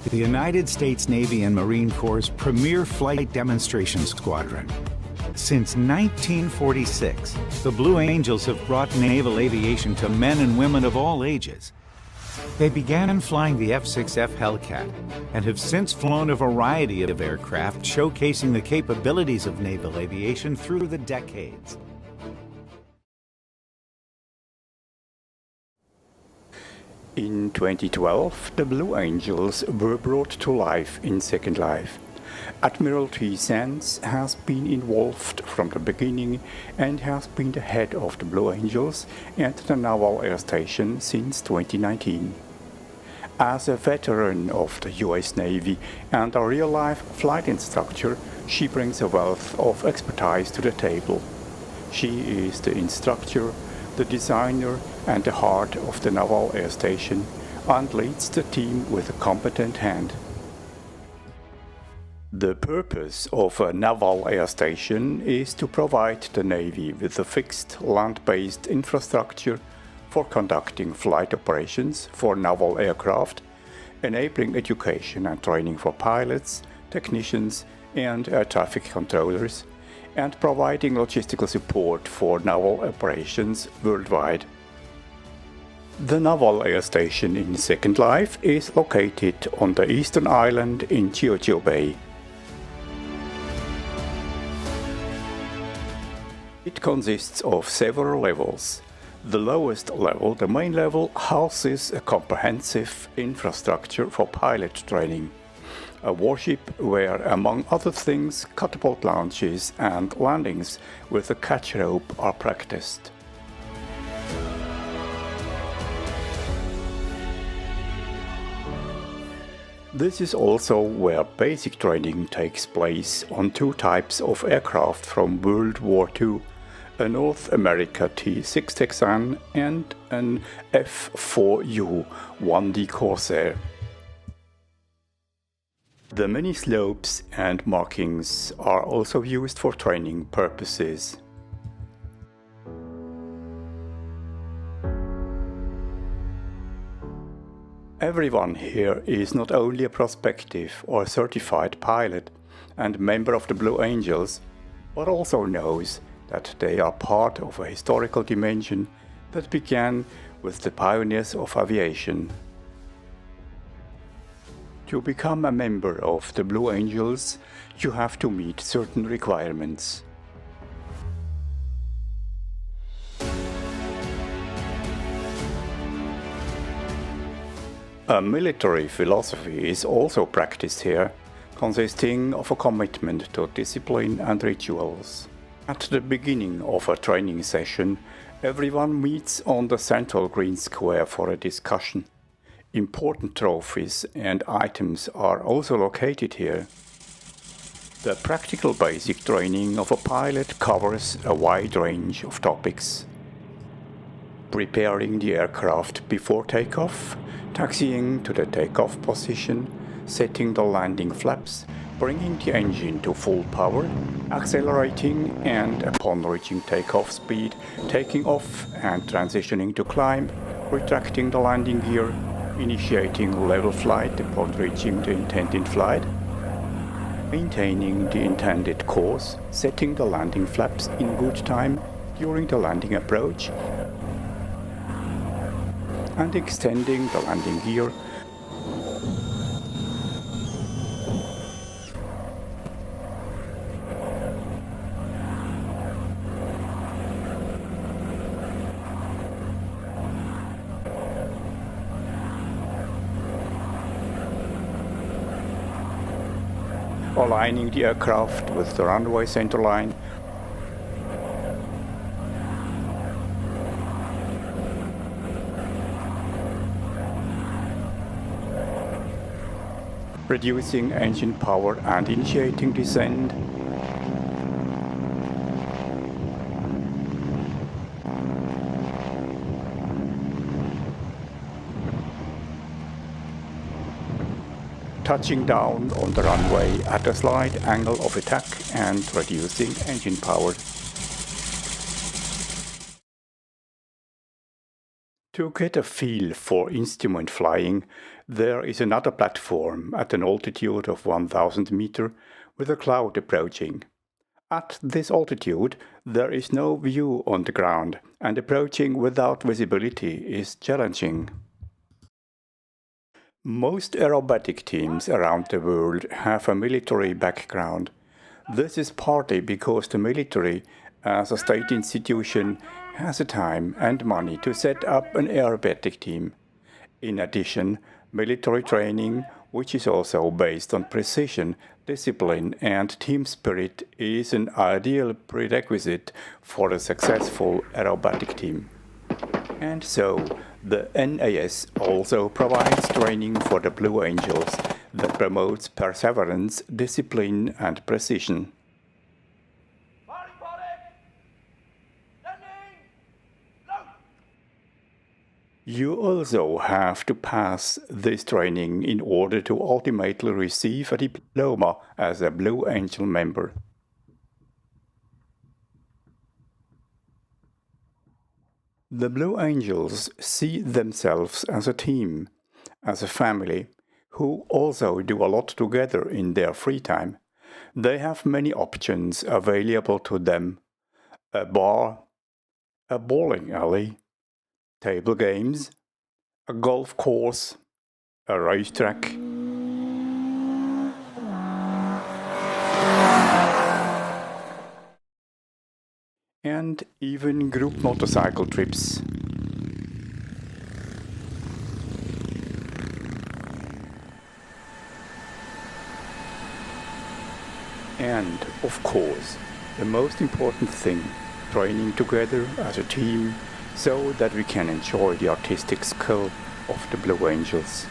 the United States Navy and Marine Corps' premier flight demonstration squadron. Since 1946, the Blue Angels have brought naval aviation to men and women of all ages. They began flying the F-6F Hellcat and have since flown a variety of aircraft showcasing the capabilities of naval aviation through the decades. In 2012, the Blue Angels were brought to life in Second Life. Admiralty Sands has been involved from the beginning and has been the head of the Blue Angels at the Naval Air Station since 2019. As a veteran of the US Navy and a real-life flight instructor, she brings a wealth of expertise to the table. She is the instructor, the designer and the heart of the Naval Air Station and leads the team with a competent hand. The purpose of a Naval Air Station is to provide the Navy with a fixed land-based infrastructure for conducting flight operations for naval aircraft, enabling education and training for pilots, technicians and air traffic controllers, and providing logistical support for naval operations worldwide. The Naval Air Station in Second Life is located on the eastern island in Jeju Bay. It consists of several levels. The lowest level, the main level, houses a comprehensive infrastructure for pilot training. A warship where, among other things, catapult launches and landings with a catch rope are practiced. This is also where basic training takes place on two types of aircraft from World War II, a North America T-6 Texan and an F-4U 1D Corsair. The many slopes and markings are also used for training purposes. Everyone here is not only a prospective or certified pilot and member of the Blue Angels, but also knows that they are part of a historical dimension that began with the pioneers of aviation. To become a member of the Blue Angels, you have to meet certain requirements. A military philosophy is also practiced here, consisting of a commitment to discipline and rituals. At the beginning of a training session, everyone meets on the central green square for a discussion. Important trophies and items are also located here. The practical basic training of a pilot covers a wide range of topics. Preparing the aircraft before takeoff, taxiing to the takeoff position, setting the landing flaps, bringing the engine to full power, accelerating and, upon reaching takeoff speed, taking off and transitioning to climb, retracting the landing gear, initiating level flight upon reaching the intended flight, maintaining the intended course, setting the landing flaps in good time during the landing approach, and extending the landing gear, aligning the aircraft with the runway centerline, reducing engine power and initiating descent, touching down on the runway at a slight angle of attack and reducing engine power. To get a feel for instrument flying, there is another platform at an altitude of 1000 meters with a cloud approaching. At this altitude, there is no view on the ground, and approaching without visibility is challenging. Most aerobatic teams around the world have a military background. This is partly because the military, as a state institution, has the time and money to set up an aerobatic team. In addition, military training, which is also based on precision, discipline, and team spirit, is an ideal prerequisite for a successful aerobatic team. And so, the NAS also provides training for the Blue Angels that promotes perseverance, discipline, and precision. You also have to pass this training in order to ultimately receive a diploma as a Blue Angel member. The Blue Angels see themselves as a team, as a family, who also do a lot together in their free time. They have many options available to them: a bar, a bowling alley, table games, a golf course, a racetrack, and even group motorcycle trips. And, of course, the most important thing, training together as a team so that we can enjoy the artistic skill of the Blue Angels.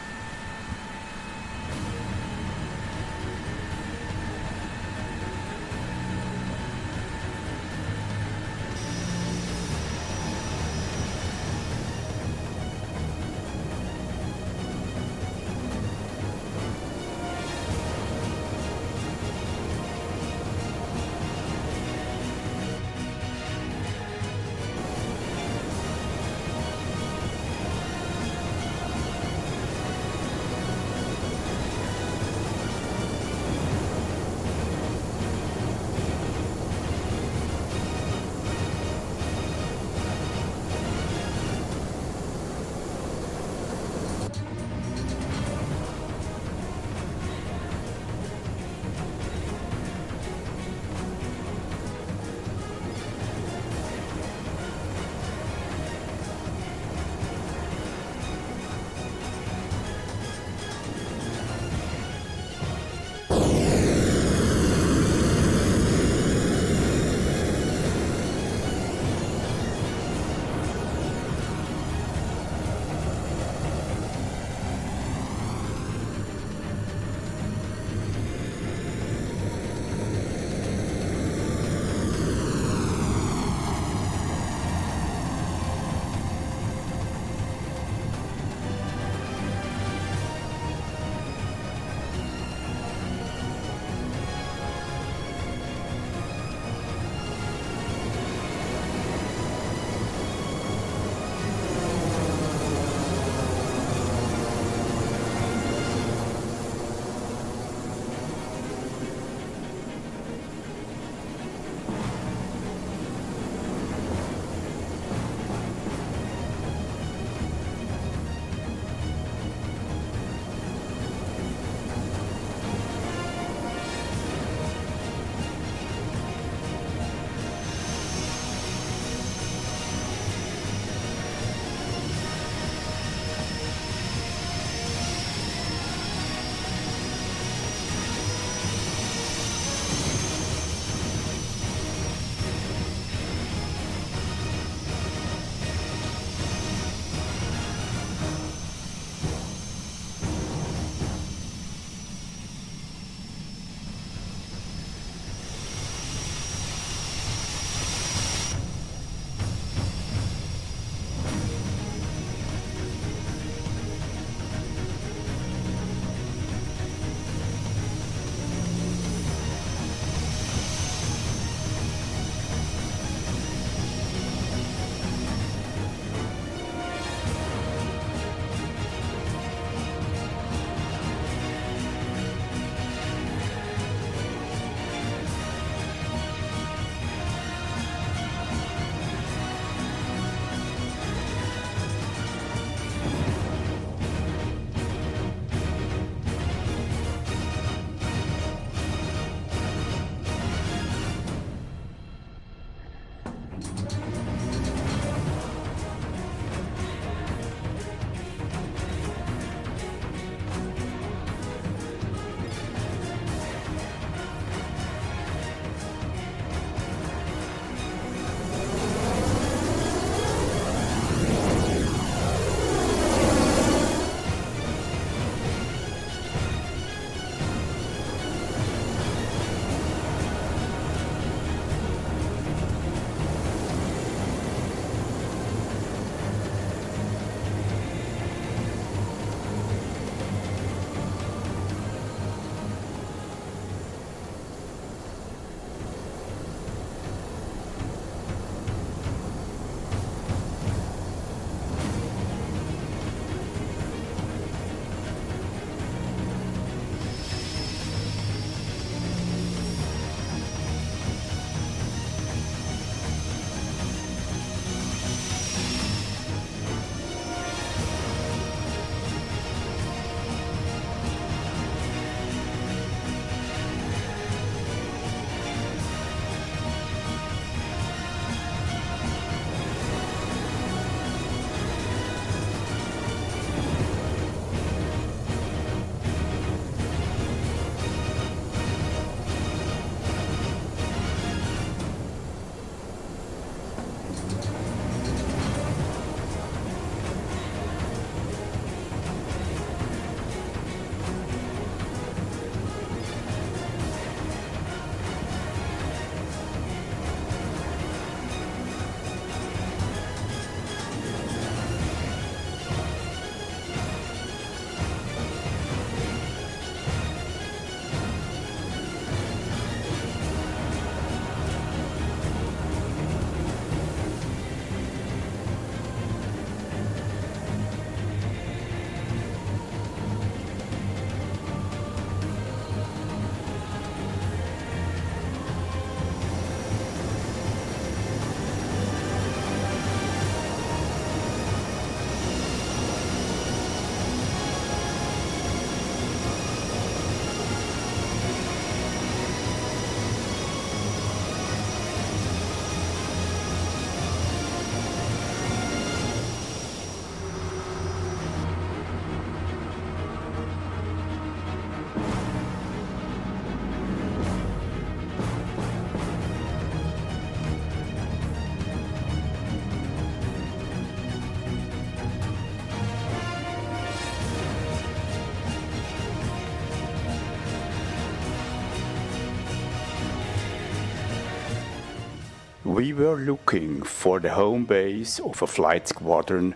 We were looking for the home base of a flight squadron,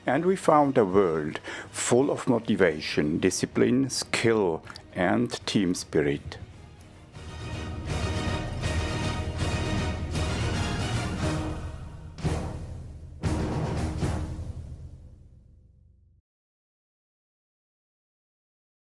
and we found a world full of motivation, discipline, skill, and team spirit.